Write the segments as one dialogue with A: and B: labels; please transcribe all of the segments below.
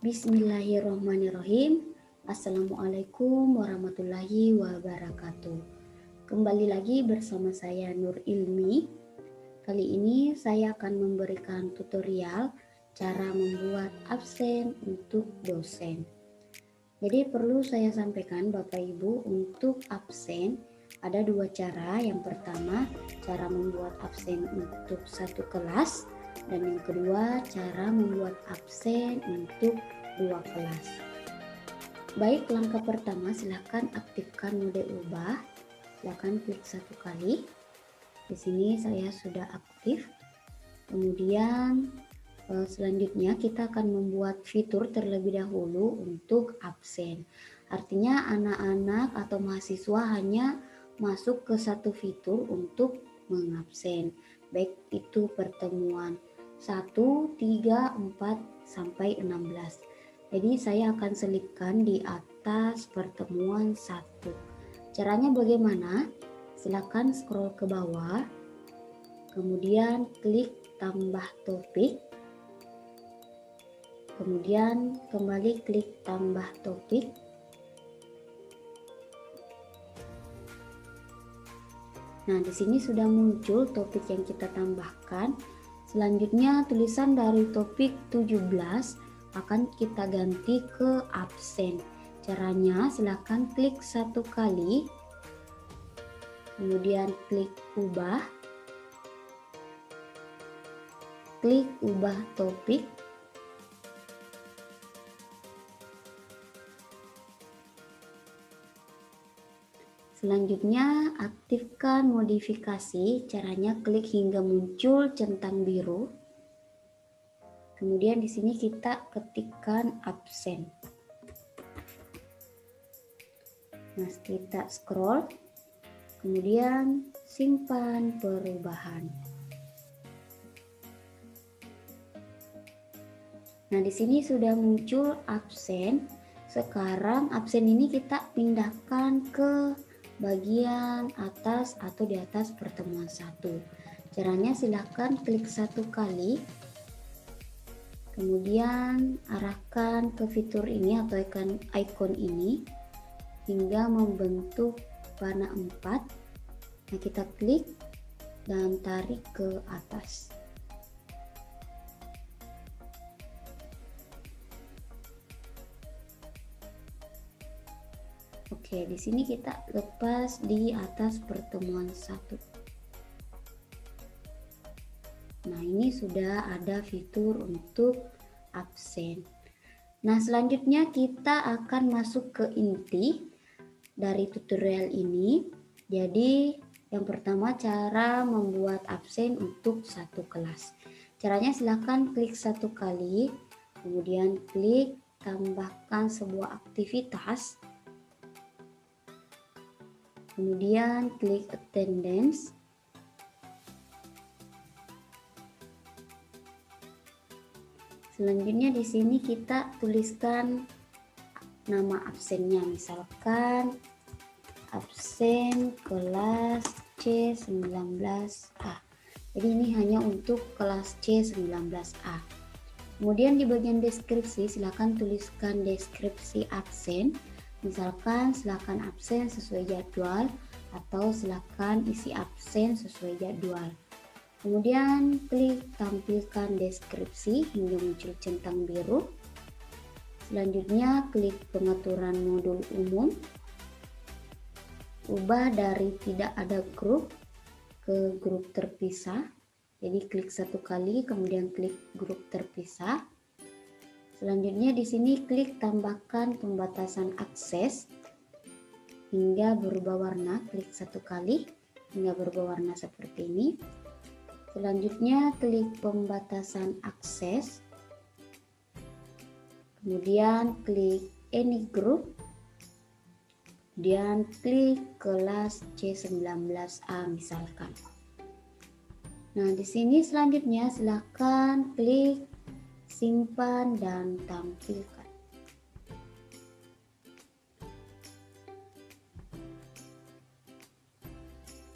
A: Bismillahirrahmanirrahim. Assalamualaikum warahmatullahi wabarakatuh. Kembali lagi bersama saya Nur Ilmi. Kali ini saya akan memberikan tutorial cara membuat absen untuk dosen. Jadi perlu saya sampaikan Bapak Ibu, untuk absen ada dua cara. Yang pertama, cara membuat absen untuk satu kelas, dan yang kedua, cara membuat absen untuk dua kelas. Baik, langkah pertama silahkan aktifkan mode ubah. Silahkan klik satu kali. Di sini saya sudah aktif. Kemudian selanjutnya kita akan membuat fitur terlebih dahulu untuk absen. Artinya anak-anak atau mahasiswa hanya masuk ke satu fitur untuk mengabsen. Baik itu pertemuan 1, 3, 4, sampai 16. Jadi saya akan selipkan di atas pertemuan 1. Caranya bagaimana? Silakan scroll ke bawah, kemudian klik tambah topik, kemudian kembali klik tambah topik. Nah, di sini sudah muncul topik yang kita tambahkan. Selanjutnya tulisan dari topik 17 akan kita ganti ke absen. Caranya silakan klik satu kali, kemudian klik ubah topik. Selanjutnya aktifkan modifikasi. Caranya klik hingga muncul centang biru. Kemudian di sini kita ketikkan absen. Nah, kita scroll, kemudian simpan perubahan. Nah, di sini sudah muncul absen. Sekarang absen ini kita pindahkan ke bagian atas atau di atas pertemuan 1. Caranya silahkan klik satu kali, kemudian arahkan ke fitur ini atau icon ini hingga membentuk panah 4. Nah, kita klik dan tarik ke atas. Oke, di sini kita lepas di atas pertemuan 1. Nah, ini sudah ada fitur untuk absen. Nah, selanjutnya kita akan masuk ke inti dari tutorial ini. Jadi, yang pertama cara membuat absen untuk satu kelas. Caranya silahkan klik satu kali, kemudian klik tambahkan sebuah aktivitas. Kemudian klik attendance. Selanjutnya di sini kita tuliskan nama absennya, misalkan absen kelas C19A. Jadi ini hanya untuk kelas C19A. Kemudian di bagian deskripsi silakan tuliskan deskripsi absen. Misalkan silakan absen sesuai jadwal atau silakan isi absen sesuai jadwal. Kemudian klik tampilkan deskripsi hingga muncul centang biru. Selanjutnya klik pengaturan modul umum. Ubah dari tidak ada grup ke grup terpisah. Jadi klik satu kali kemudian klik grup terpisah. Selanjutnya di sini klik tambahkan pembatasan akses hingga berubah warna. Klik satu kali hingga berubah warna seperti ini. Selanjutnya klik pembatasan akses. Kemudian klik any group. Kemudian klik kelas C19A misalkan. Nah, di sini selanjutnya silakan klik simpan dan tampilkan.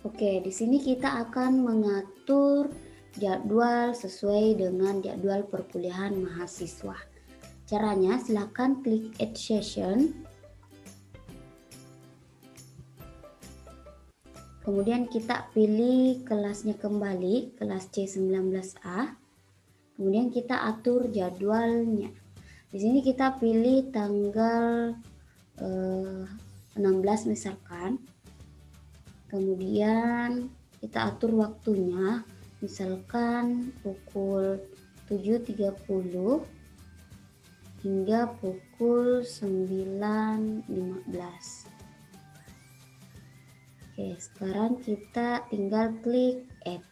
A: Oke, di sini kita akan mengatur jadwal sesuai dengan jadwal perkuliahan mahasiswa. Caranya silakan klik Add Session. Kemudian kita pilih kelasnya kembali, kelas C19A. Kemudian kita atur jadwalnya. Di sini kita pilih tanggal 16 misalkan. Kemudian kita atur waktunya, misalkan pukul 7.30 hingga pukul 9.15. Oke, sekarang kita tinggal klik Add.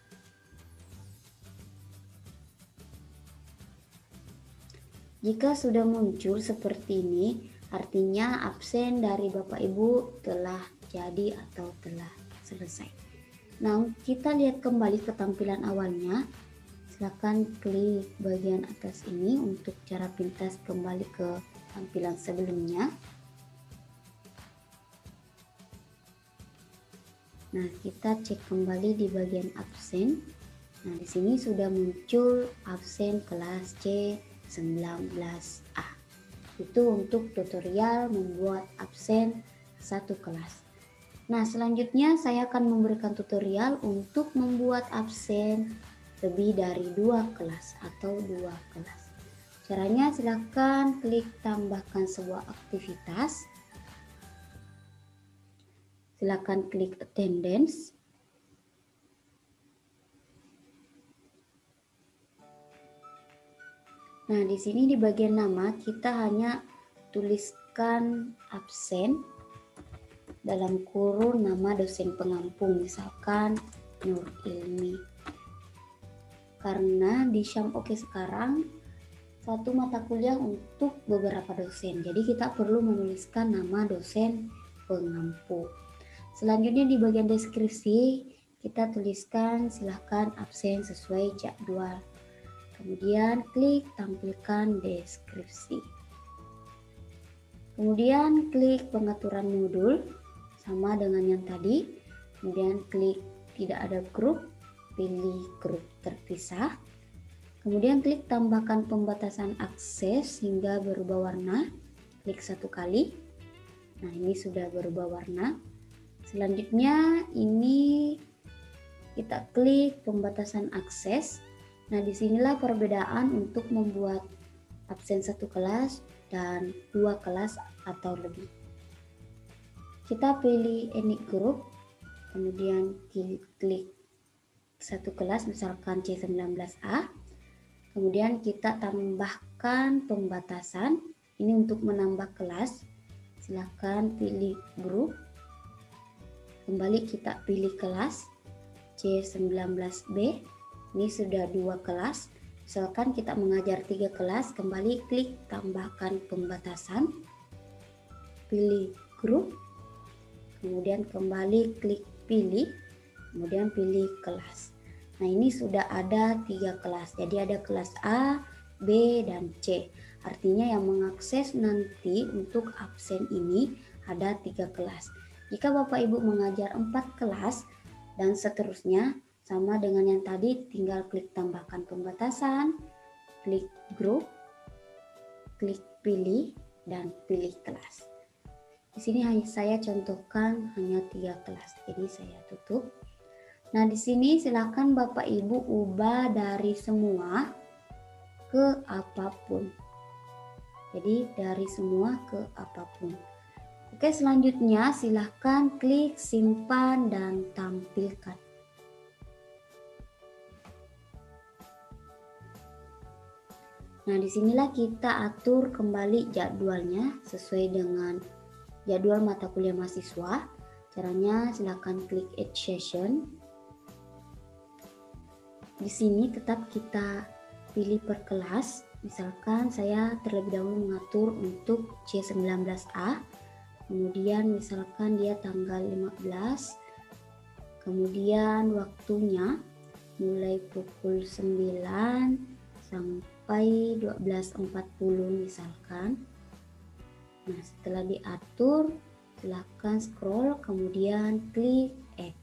A: Jika sudah muncul seperti ini, artinya absen dari Bapak Ibu telah jadi atau telah selesai. Nah, kita lihat kembali ke tampilan awalnya. Silakan klik bagian atas ini untuk cara pintas kembali ke tampilan sebelumnya. Nah, kita cek kembali di bagian absen. Nah, di sini sudah muncul absen kelas C19A. Itu untuk tutorial membuat absen satu kelas. Nah, selanjutnya saya akan memberikan tutorial untuk membuat absen lebih dari 2 kelas atau 2 kelas. Caranya silakan klik tambahkan sebuah aktivitas. Silakan klik attendance. Nah, di sini di bagian nama kita hanya tuliskan absen dalam kurung nama dosen pengampung, misalkan Nur Ilmi. Karena di Syam Oke sekarang satu mata kuliah untuk beberapa dosen, jadi kita perlu menuliskan nama dosen pengampu. Selanjutnya di bagian deskripsi kita tuliskan silahkan absen sesuai jadwal. Kemudian klik tampilkan deskripsi. Kemudian klik pengaturan modul sama dengan yang tadi. Kemudian klik tidak ada grup, pilih grup terpisah. Kemudian klik tambahkan pembatasan akses hingga berubah warna. Klik 1 kali. Nah, ini sudah berubah warna. Selanjutnya ini kita klik pembatasan akses. Nah, disinilah perbedaan untuk membuat absen 1 kelas dan 2 kelas atau lebih. Kita pilih any group, kemudian klik 1 kelas, misalkan C19A. Kemudian kita tambahkan pembatasan, ini untuk menambah kelas. Silahkan pilih grup. Kembali kita pilih kelas C19B. Ini sudah 2 kelas. Misalkan kita mengajar 3 kelas, kembali klik tambahkan pembatasan. Pilih grup. Kemudian kembali klik pilih, kemudian pilih kelas. Nah, ini sudah ada 3 kelas. Jadi ada kelas A, B, dan C. Artinya yang mengakses nanti untuk absen ini ada 3 kelas. Jika Bapak Ibu mengajar 4 kelas dan seterusnya, sama dengan yang tadi, tinggal klik tambahkan pembatasan, klik grup, klik pilih, dan pilih kelas. Di sini saya contohkan hanya 3 kelas, jadi saya tutup. Nah, di sini silakan Bapak Ibu ubah dari semua ke apapun. Jadi dari semua ke apapun. Oke, selanjutnya silahkan klik simpan dan tampilkan. Nah, disinilah kita atur kembali jadwalnya sesuai dengan jadwal mata kuliah mahasiswa. Caranya silakan klik Add Session. Di sini tetap kita pilih per kelas. Misalkan saya terlebih dahulu mengatur untuk C19A. Kemudian misalkan dia tanggal 15. Kemudian waktunya mulai pukul 9 sampai 12.40 misalkan. Nah, setelah diatur, silakan scroll, kemudian klik Add.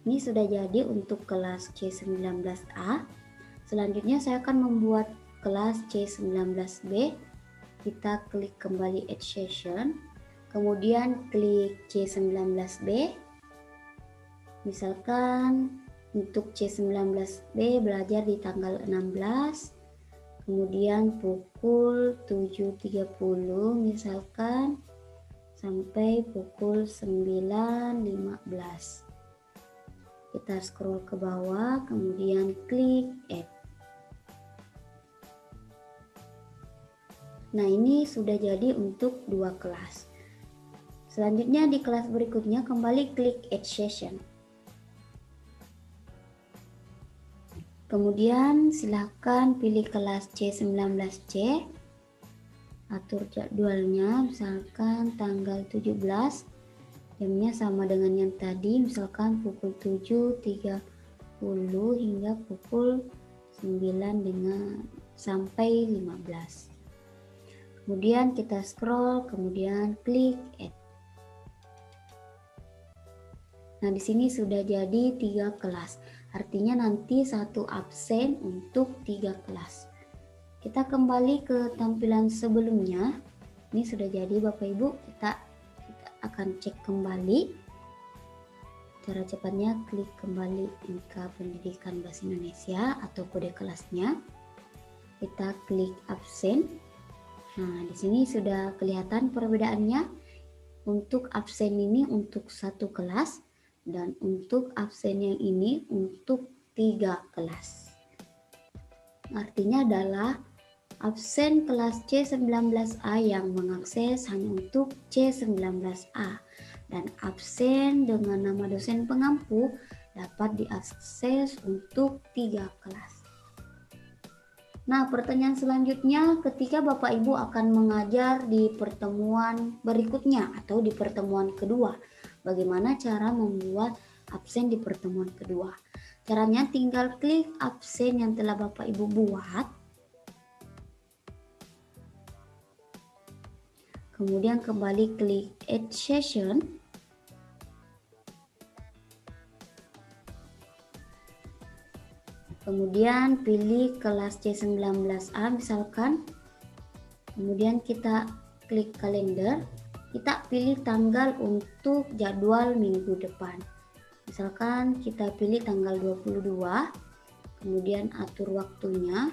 A: Ini sudah jadi untuk kelas C19A. Selanjutnya saya akan membuat kelas C19B. Kita klik kembali Add Session, kemudian klik C19B. Misalkan untuk C19B belajar di tanggal 16, kemudian pukul 7.30 misalkan sampai pukul 9.15. Kita scroll ke bawah, kemudian klik Add. Nah, ini sudah jadi untuk 2 kelas. Selanjutnya di kelas berikutnya kembali klik Add Session. Kemudian silahkan pilih kelas C19C. Atur jadwalnya, misalkan tanggal 17. Jamnya sama dengan yang tadi, misalkan pukul 7.30 hingga pukul 9 sampai 15. Kemudian kita scroll, kemudian klik Add. Nah, di sini sudah jadi 3 kelas. Artinya nanti 1 absen untuk 3 kelas. Kita kembali ke tampilan sebelumnya. Ini sudah jadi Bapak Ibu, kita akan cek kembali. Cara cepatnya klik kembali NK Pendidikan Bahasa Indonesia atau kode kelasnya. Kita klik absen. Nah, di sini sudah kelihatan perbedaannya. Untuk absen ini untuk 1 kelas dan untuk absen yang ini untuk 3 kelas. Artinya adalah absen kelas C19A yang mengakses hanya untuk C19A dan absen dengan nama dosen pengampu dapat diakses untuk 3 kelas. Nah, pertanyaan selanjutnya, ketika Bapak Ibu akan mengajar di pertemuan berikutnya atau di pertemuan kedua, bagaimana cara membuat absen di pertemuan kedua? Caranya tinggal klik absen yang telah Bapak Ibu buat. Kemudian kembali klik Add Session. Kemudian pilih kelas C19A misalkan. Kemudian kita klik kalender. Kita pilih tanggal untuk jadwal minggu depan. Misalkan kita pilih tanggal 22. Kemudian atur waktunya.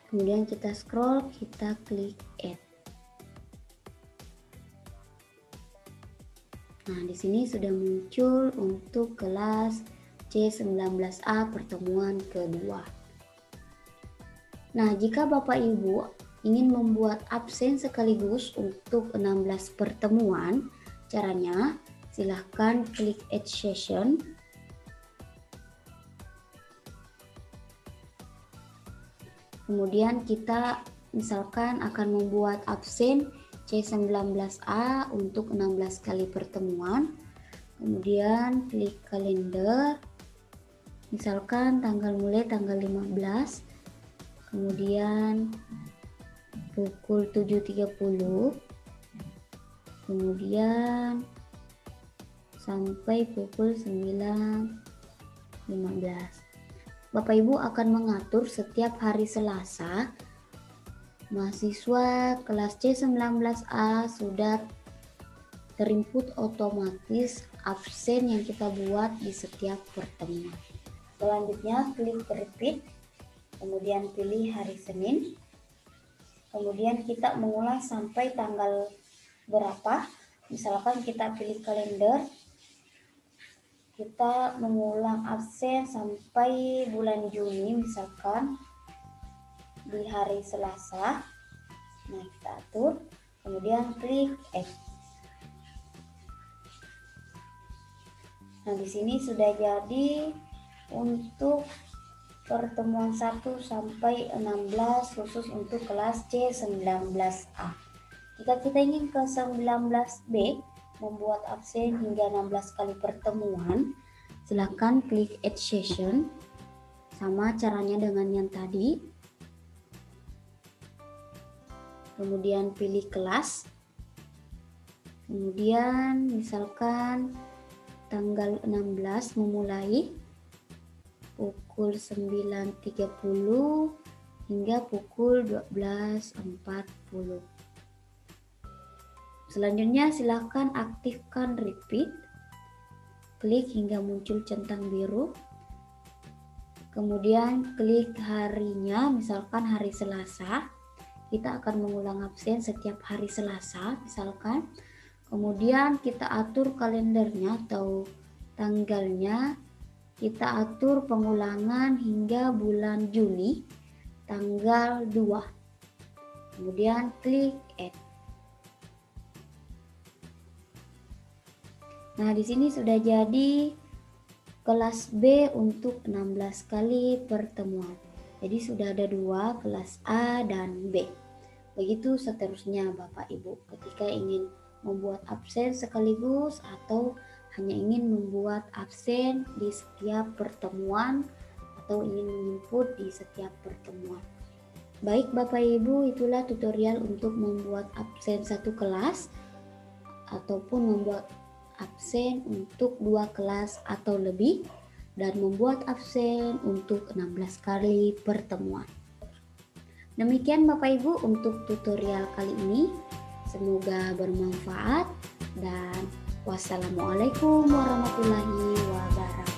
A: Kemudian kita scroll, kita klik Add. Nah, di sini sudah muncul untuk kelas C19A pertemuan kedua. Nah, jika Bapak Ibu ingin membuat absen sekaligus untuk 16 pertemuan, caranya silahkan klik Add Session. Kemudian kita misalkan akan membuat absen C19A untuk 16 kali pertemuan. Kemudian klik kalender. Misalkan mulai tanggal 15. Kemudian pukul 7.30. Kemudian sampai pukul 9.15. Bapak Ibu akan mengatur setiap hari Selasa mahasiswa kelas C19A sudah terinput otomatis absen yang kita buat di setiap pertemuan. Selanjutnya klik repeat, kemudian pilih hari Senin. Kemudian kita mengulang sampai tanggal berapa. Misalkan kita pilih kalender, kita mengulang absen sampai bulan Juni misalkan di hari Selasa. Nah, kita atur, kemudian klik Add. Nah, di sini sudah jadi untuk pertemuan 1 sampai 16 khusus untuk kelas C19A. Jika kita ingin ke 19B membuat absen hingga 16 kali pertemuan, silakan klik Add Session. Sama caranya dengan yang tadi. kemudian pilih kelas, kemudian misalkan tanggal 16 memulai pukul 9.30 hingga pukul 12.40. Selanjutnya silakan aktifkan repeat, klik hingga muncul centang biru, kemudian klik harinya, misalkan hari Selasa. Kita akan mengulang absen setiap hari Selasa misalkan. Kemudian kita atur kalendernya atau tanggalnya, kita atur pengulangan hingga bulan Juni tanggal 2. Kemudian klik add. Nah, di sini sudah jadi kelas B untuk 16 kali pertemuan. Jadi sudah ada 2, kelas A dan B. Begitu seterusnya Bapak Ibu ketika ingin membuat absen sekaligus atau hanya ingin membuat absen di setiap pertemuan atau ingin menginput di setiap pertemuan. Baik Bapak Ibu, itulah tutorial untuk membuat absen satu kelas ataupun membuat absen untuk 2 kelas atau lebih, dan membuat absen untuk 16 kali pertemuan. Demikian Bapak Ibu untuk tutorial kali ini. Semoga bermanfaat dan wassalamualaikum warahmatullahi wabarakatuh.